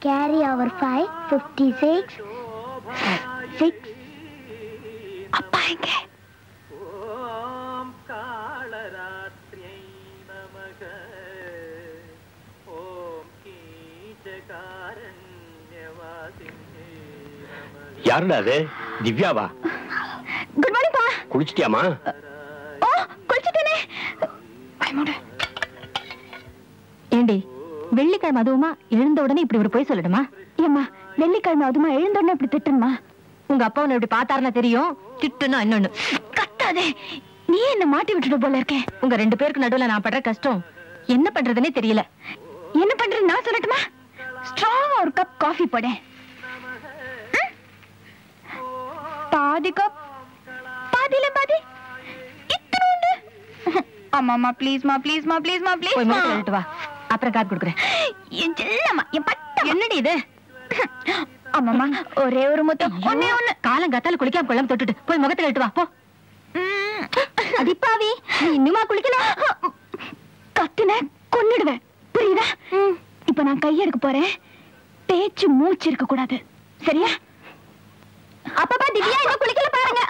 Carry over 5, 56, 6. அப்பா எங்க? யாருடா அது? திவ்யாவா? குட் மார்னிங் பா. குளிச்சிட்டியாமா? ஓ, குளிச்சிட்டேனே. ஏண்டி, வெள்ளிக்கிழமை அதுவுமா எழுந்த உடனே இப்படி ஒரு போய் சொல்லணுமா? ஏம்மா, வெள்ளிக்கிழமை அதுமா எழுந்த உடனே இப்படி திட்டணுமா? உங்க அப்பா உன்னை இப்படி பார்த்தாருன்னா தெரியும், திட்டுனா இன்னொன்னு. கத்தாதே, நீ என்ன மாட்டி விட்டுட்டு போல இருக்கேன். உங்க 2 பேருக்கு நடுவுல நான் படுற கஷ்டம் என்ன பண்றதுன்னே தெரியல. என்ன பண்றது நான் சொல்லட்டுமா? ஸ்ட்ராங்கா ஒரு கப் காஃபி போட. பாதி கப், பாதியில பாதி. இத்தனோண்டு. அம்மா ப்ளீஸ்மா ப்ளீஸ்மா ப்ளீஸ்மா ப்ளீஸ். போய் முகத்தை கழுவிட்டு வா, அப்புறம் காப்பி கொடுக்குறேன். என் செல்லம்மா, என் பட்டம். என்னடி இது? அம்மாமா, ஒரே ஒரு முத்தம், ஒண்ணே ஒண்ணு. காலங்காத்தால குளிக்காம கொள்ளாம தொட்டுட்டு போய் முகத்தை கழுவிட்டு வா போ. அடிப்பாவி, நீ இன்னுமா குளிக்கல? கத்துன கொன்னுடுவேன், புரியுதா? இப்ப நான் கையெடுக்க போறேன். பேச்சு மூச்சு இருக்க கூடாது, சரியா? அப்பப்பா திவ்யா இன்னும் குளிக்கல பாருங்க.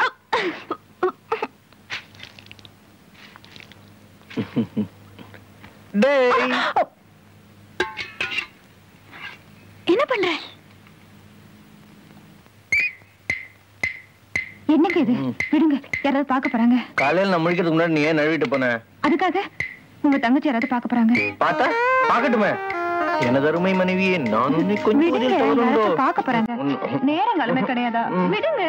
என்ன பண்ற? என்னங்க இது? விடுங்க, யாராவது பார்க்க போறாங்க. காலையில நான் முடிக்கிறதுக்கு முன்னாடி நீ ஏன் நழுவிட்டு போன? அதுக்காக உங்க தங்கச்சி யாராவது பார்க்க போறாங்க. பார்த்தா பார்க்கட்டுமே. எனது அருமை மனைவியே, நான் உன்னை கொஞ்சம் பார்க்க போறாங்க. நேரங்காலமே கிடையாதா? விடுங்க.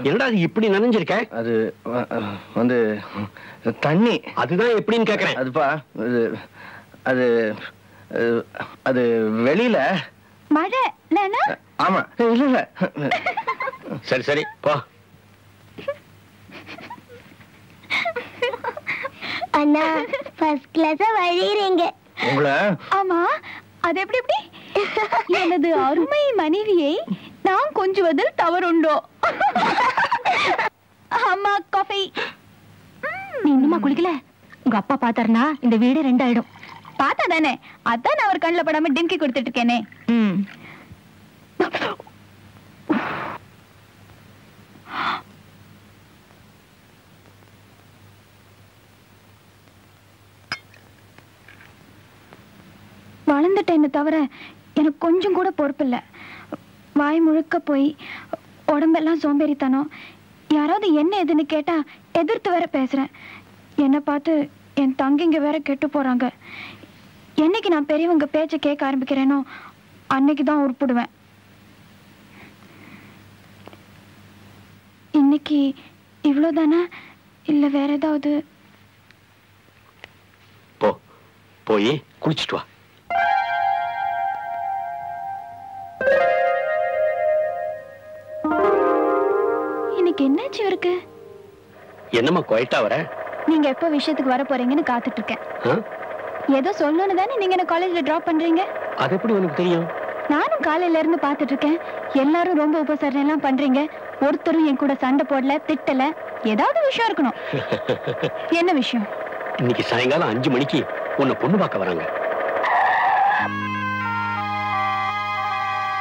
என்னடா இப்படி நனைஞ்சிருக்க? அது வந்து தண்ணி. அதுதான் எப்படின்னு கேக்குறேன். அதுப்பா, அது அது வெளியில மழை. ஆமா, இல்ல இல்ல. சரி சரி போ. அண்ணா, ஃபர்ஸ்ட் கிளாஸ் வழியறீங்க. உங்களை? ஆமா, அது எப்படி எப்படி? எனது அருமை மனைவியை நான் கொஞ்சுவதில் தவறுண்டோ? அம்மா காஃபி. நீ இன்னுமா குளிக்கல? உங்க அப்பா பார்த்தாருனா இந்த வீடு 2 ஆயிடும். பார்த்தா தானே, அதான் நான் அவர் கண்ணில் படாம டிம்கி கொடுத்துட்டு இருக்கேனே. வளர்ந்துட்டேன்னு தவிர எனக்கு கொஞ்சம் கூட பொறுப்பில்லை. வாய் முழுக்க போய் உடம்பெல்லாம் சோம்பேறித்தனம். யாராவது என்ன எதுன்னு கேட்டா எதிர்த்து வேற பேசுறேன். என்னை பார்த்து என் தங்கிங்க வேற கெட்டு போறாங்க. என்னைக்கு நான் பெரியவங்க பேச்சை கேட்க ஆரம்பிக்கிறேனோ அன்னைக்கு தான் உருப்பிடுவேன். இன்னைக்கு இவ்வளவுதானா இல்ல வேற ஏதாவது? போய் குளிச்சுட்டு வா. இன்னைக்கு என்னாச்சு இருக்கு? என்னம்மா குவைட்டா வர? நீங்க எப்ப விஷயத்துக்கு வர போறீங்கன்னு காத்துட்டு இருக்கேன். ஏதோ சொல்லணும்னு தானே நீங்க என்ன காலேஜ்ல டிராப் பண்றீங்க. அது எப்படி உனக்கு தெரியும்? நானும் காலையில இருந்து பாத்துட்டு இருக்கேன். எல்லாரும் ரொம்ப உபசரணை எல்லாம் பண்றீங்க. ஒருத்தரும் என் கூட சண்டை போடல, திட்டல. ஏதாவது விஷயம் இருக்கணும். என்ன விஷயம்? இன்னைக்கு சாயங்காலம் 5 மணிக்கு உன்னை பொண்ணு பார்க்க வராங்க.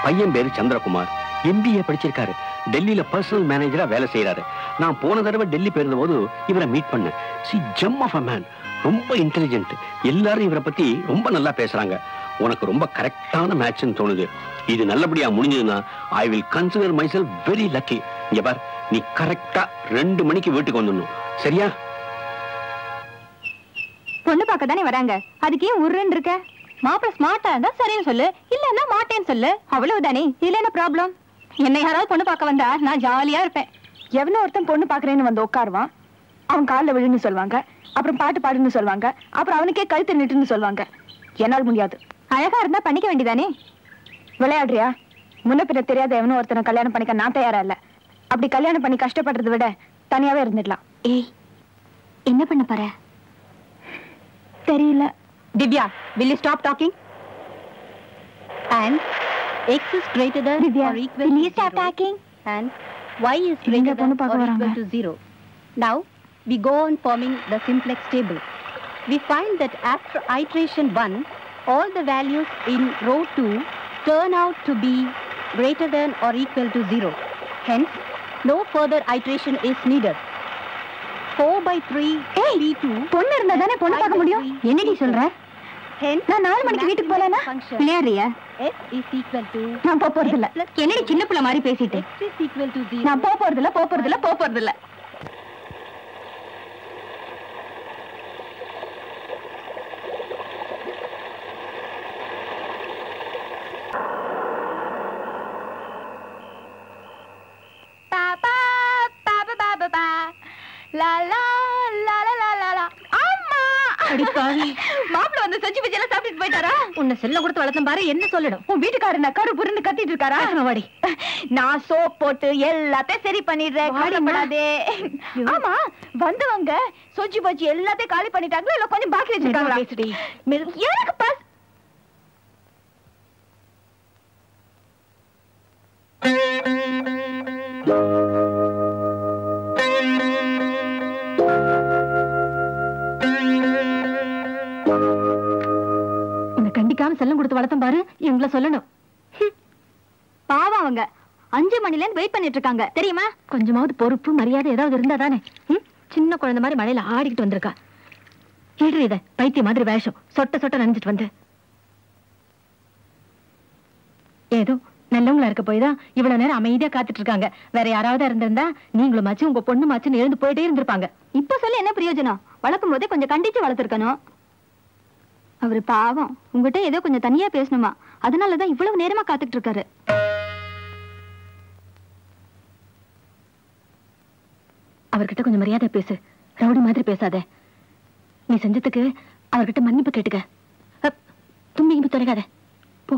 பையன் பேரு சந்திரகுமார், MBA படிச்சிருக்காரு. டெல்லியில பர்சனல் மேனேஜரா வேலை செய்யறாரு. நான் போன தடவை டெல்லி போயிருந்த போது இவரை மீட் பண்ணேன். சி ஜெம் ஆஃப் a man, ரொம்ப இன்டெலிஜென்ட். எல்லாரும் இவரை பத்தி ரொம்ப நல்லா பேசுறாங்க. உனக்கு ரொம்ப கரெக்டான மேட்ச்னு தோணுது. இது நல்லபடியா முடிஞ்சதுன்னா I will consider myself very lucky. இங்க பார், நீ கரெக்டா 2 மணிக்கு வீட்டுக்கு வந்துடணும். சரியா? பொண்ணு பார்க்க தானே வராங்க, அதுக்கு ஏன் உருன்னு இருக்க? மாப்பிள்ள ஸ்மார்ட்டா இருந்தா சரின்னு சொல்லு, இல்லன்னா மாட்டேன்னு சொல்லு, அவ்வளவுதானே. இதுல என்ன ப்ராப்ளம்? என்னை யாராவது பொண்ணு பார்க்க வந்தா நான் ஜாலியா இருப்பேன். எவனோ ஒருத்தன் பொண்ணு பாக்குறேன்னு வந்து உட்காருவான், அவன் காலில் விழுன்னு சொல்லுவாங்க, அப்புறம் பாட்டு பாடுன்னு சொல்லுவாங்க, அப்புறம் அவனுக்கே கழுத்து நிட்டுன்னு சொல்லுவாங்க. என்னால் முடியாது. அழகா இருந்தா பண்ணிக்க வேண்டியதானே. விளையாடுறியா? முன்ன பின்ன தெரியாத எவனோ ஒருத்தனை கல்யாணம் பண்ணிக்க நான் தயாரா இல்ல. அப்படி கல்யாணம் பண்ணி கஷ்டப்படுறதை விட தனியாவே இருந்துடலாம். ஏய், என்ன பண்ண போற? தெரியல. Divya, will you stop talking? And x is greater than Divya, or equal will to you stop 0 talking? and y is greater than or equal to 0. Now we go on forming the simplex table. We find that after iteration 1, all the values in row 2 turn out to be greater than or equal to 0. Hence, no further iteration is needed. 4/3 D2 பொண்ணு இருந்தா தானே பொண்ணு பார்க்க முடியும். என்னடி சொல்ற? hence நான் 4 மணிக்கு வீட்டுக்கு போறேனா? விளையாடுறியா? x is equal to நான் போறது இல்ல. என்னடி சின்ன பிள்ளை மாதிரி பேசிட்டு? x is equal to 0. நான் போறது இல்ல. மாப்பிள்ள வந்து செஞ்சு வச்செல்லாம் சாப்பிட்டு போயிட்டாரா? உன்னை செல்ல கொடுத்து வளர்த்தம் பாரு, என்ன சொல்லணும்? உன் வீட்டுக்காரர் நக்காரு புருன்னு கத்திட்டு இருக்காரா? வாடி. நான் சோப் போட்டு எல்லாத்தையும் சரி பண்ணிடுறேன், கவலைப்படாதே. ஆமா, வந்தவங்க சொஜ்ஜி பஜ்ஜி எல்லாத்தையும் காலி பண்ணிட்டாங்களா இல்ல கொஞ்சம் பாக்கி வச்சிருக்காங்களா? எனக்கு பாஸ். கண்டிக்காம செல்லம் கொடுத்து வளர்த்தம் பாரு, இவங்கள சொல்லணும். பாவம், அவங்க 5 மணில இருந்து வெயிட் பண்ணிட்டு இருக்காங்க தெரியுமா? கொஞ்சமாவது பொறுப்பு மரியாதை ஏதாவது இருந்தா தானே. சின்ன குழந்தை மாதிரி மழையில ஆடிக்கிட்டு வந்திருக்கா. கேடு இத பைத்திய மாதிரி வேஷம், சொட்ட சொட்ட நனைஞ்சிட்டு வந்து. ஏதோ நல்லவங்களா இருக்க போய்தான் இவ்வளவு நேரம் அமைதியா காத்துட்டு இருக்காங்க. வேற யாராவது இருந்திருந்தா நீங்களும் மாச்சு உங்க பொண்ணு மாச்சுன்னு எழுந்து போயிட்டே இருந்திருப்பாங்க. இப்ப சொல்லி என்ன பிரயோஜனம்? வளர்க்கும் போதே கொஞ்சம் கண்டிச்சு வளர்த்திருக்கணும். அவரு பாவம், உங்ககிட்ட ஏதோ கொஞ்சம் தனியா பேசணுமா, அதனாலதான் இவ்வளவு நேரமா காத்துக்கிட்டு இருக்காரு. அவர்கிட்ட கொஞ்சம் மரியாதை பேசு, ரவுடி மாதிரி பேசாத. நீ செஞ்சதுக்கு அவர்கிட்ட மன்னிப்பு கேட்டுக்க. தும்பி தொலைக்காத, போ.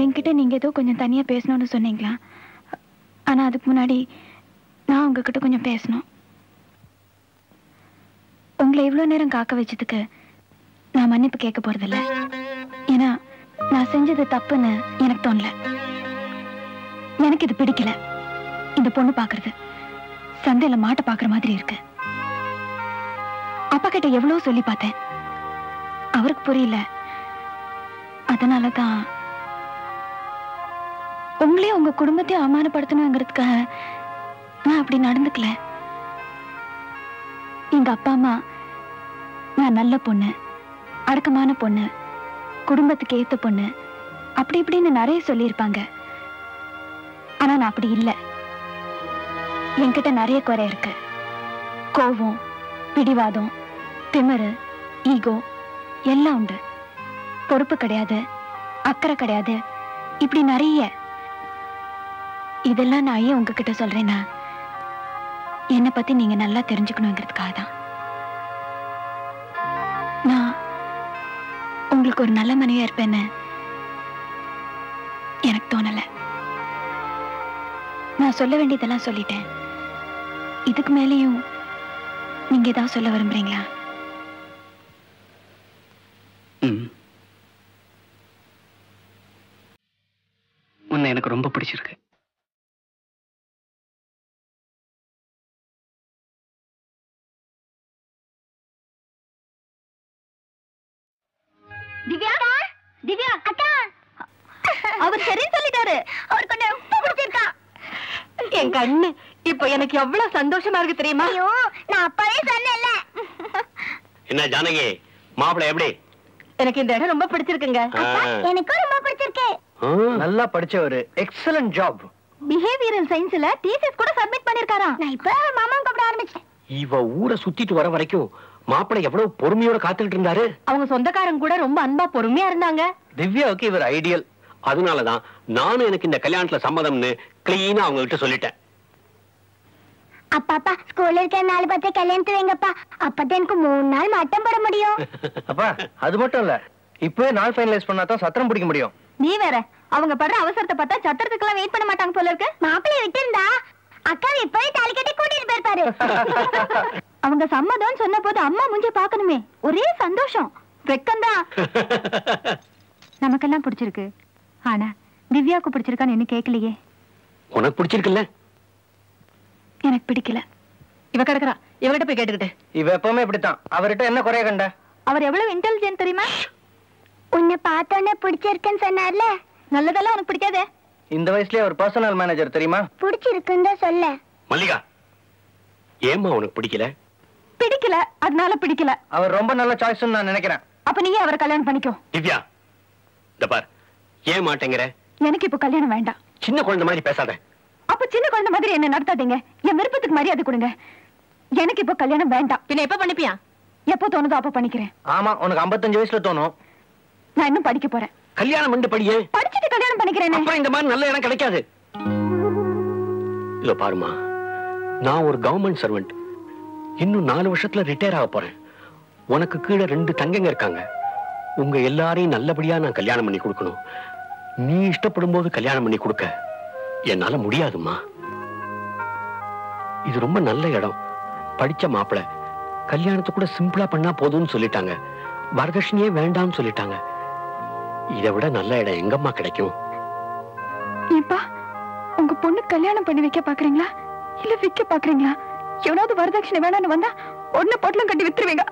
என்கிட்ட நீங்க ஏதோ கொஞ்சம் தனியா பேசணும்னு சொன்னீங்களா? ஆனா அதுக்கு முன்னாடி நான் உங்ககிட்ட கொஞ்சம் பேசணும். உங்களை இவ்வளவு நேரம் காக்க வச்சதுக்கு நான் மன்னிப்பு கேட்க போறதில்ல. ஏன்னா நான் செஞ்சது தப்புன்னு எனக்கு தோணல. எனக்கு இது பிடிக்கல. இந்த பொண்ணு பாக்குறது சந்தையில மாட்டை பாக்குற மாதிரி இருக்கு. அப்பா கிட்ட எவ்வளவு சொல்லி பார்த்தேன், அவருக்கு புரியல. அதனாலதான் உங்களையும் உங்க குடும்பத்தையும் அவமானப்படுத்தணுங்கிறதுக்காக நான் அப்படி நடந்துக்கல. எங்க அப்பா அம்மா நான் நல்ல பொண்ணு, அடக்கமான பொண்ணு, குடும்பத்துக்கு ஏத்த பொண்ணு, அப்படி இப்படின்னு நிறைய சொல்லியிருப்பாங்க. ஆனா நான் அப்படி இல்லை. என்கிட்ட நிறைய குறை இருக்கு. கோபம், பிடிவாதம், திமிரு, ஈகோ எல்லாம் உண்டு. பொறுப்பு கிடையாது, அக்கறை கிடையாது, இப்படி நிறைய. இதெல்லாம் நான் ஏன் உங்ககிட்ட சொல்றேன்னா, என்னை பத்தி நீங்க நல்லா தெரிஞ்சுக்கணுங்கிறதுக்காக தான். நான் உங்களுக்கு ஒரு நல்ல மனைவியா இருப்பேன்னு எனக்கு தோணல. நான் சொல்ல வேண்டியதெல்லாம் சொல்லிட்டேன். இதுக்கு மேலேயும் நீங்க ஏதாவது சொல்ல விரும்புறீங்களா? உன்னை எனக்கு ரொம்ப பிடிச்சிருக்கு. அவர் சரி சொல்லிட்டாரு. அவர் கொண்டு ரொம்ப பிடிச்சிருக்கா. என் கண்ணு இப்ப எனக்கு எவ்வளவு சந்தோஷமா இருக்கு தெரியுமா? ஐயோ, நான் அப்பவே சொன்னேன்ல. என்ன ஜானகி, மாப்பிள்ளை எப்படி? எனக்கு இந்த இடம் ரொம்ப பிடிச்சிருக்குங்க. எனக்கும் ரொம்ப பிடிச்சிருக்கு. நல்லா படிச்சவரு, எக்ஸலன்ட் ஜாப். பிஹேவியரல் சயின்ஸ்ல தீசிஸ் கூட சப்மிட் பண்ணிருக்காராம். நான் இப்ப மாமா கூப்பிட ஆரம்பிச்சேன். இவ ஊரை சுத்திட்டு வர வரைக்கும் மாப்பிள்ளை எவ்வளவு பொறுமையோட காத்துக்கிட்டு இருந்தாரு. அவங்க சொந்தக்காரங்க கூட ரொம்ப அன்பா பொறுமையா இருந்தாங்க. திவ்யாவுக்கு இவர் ஐடியல். அதனாலதான் நானும் எனக்கு இந்த கல்யாணத்துல சம்மதம்னு கிளீனா அவங்க கிட்ட சொல்லிட்டேன். அப்பா ஸ்கூல்ல இருக்க 4-10 கல்யாணத்து வைங்கப்பா. அப்பதான் எனக்கு 3 நாள் மட்டம் போட முடியும். அப்பா அது மட்டும் இல்ல, இப்பவே நாள் ஃபைனலைஸ் பண்ணா தான் சத்திரம் பிடிக்க முடியும். நீ வேற, அவங்க படுற அவசரத்தை பார்த்தா சத்திரத்துக்கெல்லாம் வெயிட் பண்ண மாட்டாங்க போல இருக்கு. மாப்பிள்ளை விட்டு இருந்தா அக்கா இப்பவே தாலி கட்டி கூட்டிட்டு போயிருப்பாரு. அவங்க சம்மதம் சொன்ன போது அம்மா முஞ்ச பாக்கணுமே, ஒரே சந்தோஷம். வெக்கம்தான். நமக்கெல்லாம் பிடிச்சிருக்கு, ஆனா திவ்யாவுக்கு பிடிச்சிருக்கான்னு என்ன கேட்கலையே. உனக்கு பிடிச்சிருக்குல்ல? எனக்கு பிடிக்கல. இவ கிடக்குறா, இவகிட்ட போய் கேட்டுக்கிட்டு. இவ எப்பவுமே இப்படித்தான். அவர்கிட்ட என்ன குறைய கண்ட? அவர் எவ்வளவு இன்டெலிஜென்ட் தெரியுமா? உன்னை பார்த்தோன்னே பிடிச்சிருக்குன்னு சொன்னார்ல. நல்லதெல்லாம் உனக்கு பிடிக்காதே. இந்த வயசுலயே அவர் பர்சனல் மேனேஜர் தெரியுமா? பிடிச்சிருக்குன்னு தான் சொல்ல. மல்லிகா, ஏம்மா உனக்கு பிடிக்கல? பிடிக்கல, அதனால பிடிக்கல. அவர் ரொம்ப நல்ல சாய்ஸ் நான் நினைக்கிறேன். அப்ப நீயே அவரை கல்யாணம் பண்ணிக்கோ. திவ்யா, இந்த பார், ஏன் மாட்டேங்கிற? எனக்கு இப்ப கல்யாணம் வேண்டாம். சின்ன குழந்தை மாதிரி பேசாத. அப்ப சின்ன குழந்தை மாதிரி என்ன நடத்தாதீங்க. என் விருப்பத்துக்கு மரியாதை கொடுங்க. எனக்கு இப்ப கல்யாணம் வேண்டாம். பின்ன எப்ப பண்ணிப்பியா? எப்போ தோணுதோ அப்ப பண்ணிக்கிறேன். ஆமா, உனக்கு 55 வயசுல தோணும். நான் இன்னும் படிக்க போறேன். கல்யாணம் பண்ணி படியே. படிச்சுட்டு கல்யாணம் பண்ணிக்கிறேன். அப்புறம் இந்த மாதிரி நல்ல இடம் கிடைக்காது. இதோ பாருமா, நான் ஒரு கவர்மெண்ட் சர்வெண்ட். இன்னும் 4 வருஷத்துல ரிட்டையர் ஆக போறேன். உனக்கு கீழே 2 தங்கங்க இருக்காங்க. உங்க எல்லாரையும் நல்லபடியா நான் கல்யாணம் பண்ணி கொடுக்கணும். நீ இஷ்டப்படும் போது கல்யாணம் பண்ணி கொடுக்க என்னால முடியாதுமா. இது ரொம்ப நல்ல இடம். படிச்ச மாப்பிள கல்யாணத்தை கூட சிம்பிளா பண்ணா போதும்னு சொல்லிட்டாங்க. வரதட்சணையே வேண்டாம்னு சொல்லிட்டாங்க. இதை விட நல்ல இடம் எங்கம்மா கிடைக்கும்? ஏப்பா, உங்க பொண்ணு கல்யாணம் பண்ணி வைக்க பாக்குறீங்களா இல்ல விக்க பாக்குறீங்களா? எவனாவது வரதட்சணை வேணான்னு வந்தா உடனே பொட்டலம் கட்டி வித்துருவீங்க.